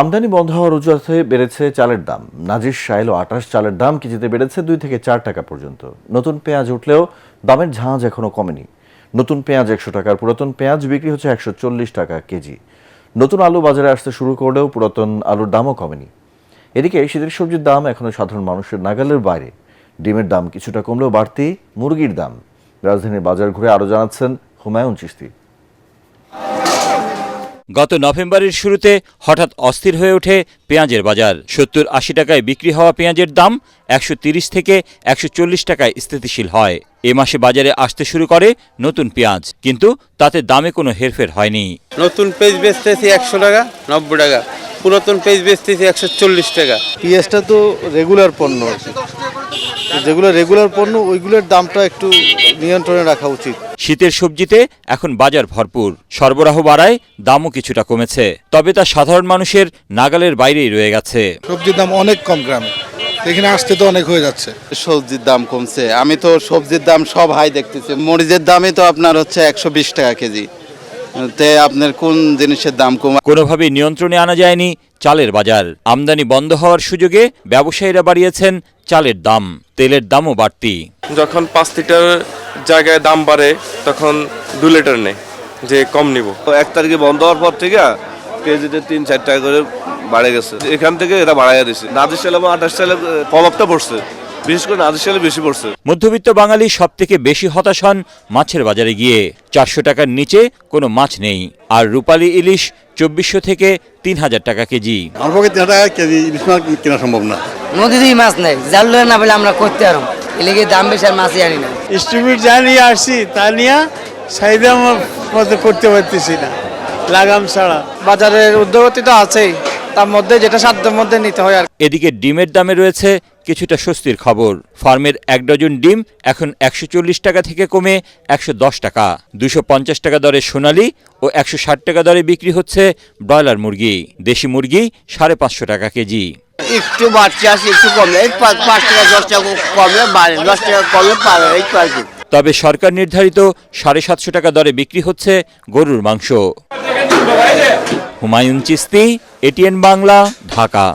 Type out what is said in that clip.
আমদানি বন্ধ হওয়ার অজুহাতে বেড়েছে চালের দাম। নাজির শাইল ও আটাশ চালের দাম কেজিতে বেড়েছে 2 থেকে 4 টাকা পর্যন্ত। নতুন পেঁয়াজ উঠলেও দামের ঝাঁজ এখনো কমেনি। নতুন পেঁয়াজ 100 টাকার, পুরাতন পেঁয়াজ বিক্রি হচ্ছে 140 টাকা কেজি। নতুন আলু বাজারে আসতে শুরু করলেও পুরাতন আলুর দামও কমেনি। এদিকে শীতের সবজির দাম এখনো সাধারণ মানুষের নাগালের বাইরে। ডিমের দাম কিছুটা কমলেও বাড়তি মুরগির দাম। রাজধানীর বাজার ঘুরে আরও জানাচ্ছেন হুমায়ুন চিশতি। গত নভেম্বরের শুরুতে হঠাৎ অস্থির হয়ে ওঠে পেঁয়াজের বাজার। 70-80 টাকায় বিক্রি হওয়া পেঁয়াজের দাম 130 থেকে 140 টাকায় স্থিতিশীল হয়। এ মাসে বাজারে আসতে শুরু করে নতুন পেঁয়াজ, কিন্তু তাতে দামে কোনো হেরফের হয়নি। নতুন পেঁয়াজ বেচতেছি 100 টাকা, 90 টাকা। পুরাতন পেঁয়াজ বেচতেছি 140 টাকা। পেঁয়াজটা তো রেগুলার পণ্য, যেগুলো রেগুলার পণ্য ওইগুলোর দামটা একটু নিয়ন্ত্রণে রাখা উচিত। শীতের সবজিতে এখন বাজার ভরপুর, সরবরাহ বাড়ায় দামও কিছুটা কমেছে, তবে তা সাধারণ মানুষের নাগালের বাইরেই রয়ে গেছে। সবজির দাম অনেক কম গ্রামে, এখানে আসতে তো অনেক হয়ে যাচ্ছে। সবজির দাম কমছে, আমি তো সবজির দাম সব হাই দেখতেছি। মরিচের দামই তো আপনার হচ্ছে 120 টাকা কেজি। তে আপনার কোন জিনিসের দাম কম? কোনোভাবেই নিয়ন্ত্রণে আনা যায়নি চালের বাজার। আমদানি বন্ধ হওয়ার সুযোগে ব্যবসায়ীরা বাড়িয়েছেন চালের দাম, তেলের দামও বাড়তি। যখন 5 লিটার জায়গায় দাম বাড়ে তখন 2 লিটার নেই, যে কম নিব। 1 তারিখে বন্ধ হওয়ার পর থেকে কেজিতে 3-4 টাকা করে বাড়ে গেছে। এখান থেকে এটা বাড়াইয়া দিচ্ছে। নাজির শাইল এবং আটাশ শাইলে প্রভাবটা পড়ছে, বিশেষ করে নাজির শাইলে বেশি পড়ছে। মধ্যবিত্ত বাঙালি সব থেকে বেশি হতাশ হন মাছের বাজারে গিয়ে। 400 টাকার নিচে কোনো মাছ নেই, আর রূপালী ইলিশ 2400 থেকে 3000 টাকা কেজি। আমার পক্ষে 3 টাকা কেজি ইলিশ মাছ কেনা সম্ভব না। নদীতেই মাছ নেই, জাল না বলে আমরা করতে পারব। এলিগে দাম বেশি আর মাছই আনি না। স্টিমেট যা নিয়ে আসছি তা নিয়ে চাহিদা মতো করতে পারতেছি না, লাগাম ছাড়া। বাজারের উদ্যোগতি তো আছেই, তার মধ্যে যেটা সাধ্যের মধ্যে নিতে হয় আর। এদিকে ডিমের দামে রয়েছে কিছুটা স্বস্তির খবর। ফার্মের 1 ডজন ডিম এখন 140 টাকা থেকে কমে 110 টাকা। 250 টাকা দরে সোনালী ও 160 টাকা দরে বিক্রি হচ্ছে ব্রয়লার মুরগি। দেশি মুরগি 550 টাকা কেজি। একটু বাড়ছে, আসে একটু কমলে 5 টাকা 10 টাকা কমলে বাড়ে, 10 টাকা কমলে পারে, এই তো আর কি। তবে সরকার নির্ধারিত 750 টাকা দরে বিক্রি হচ্ছে গরুর মাংস। হুমায়ুন চিশতি, এটিএন বাংলা, ঢাকা।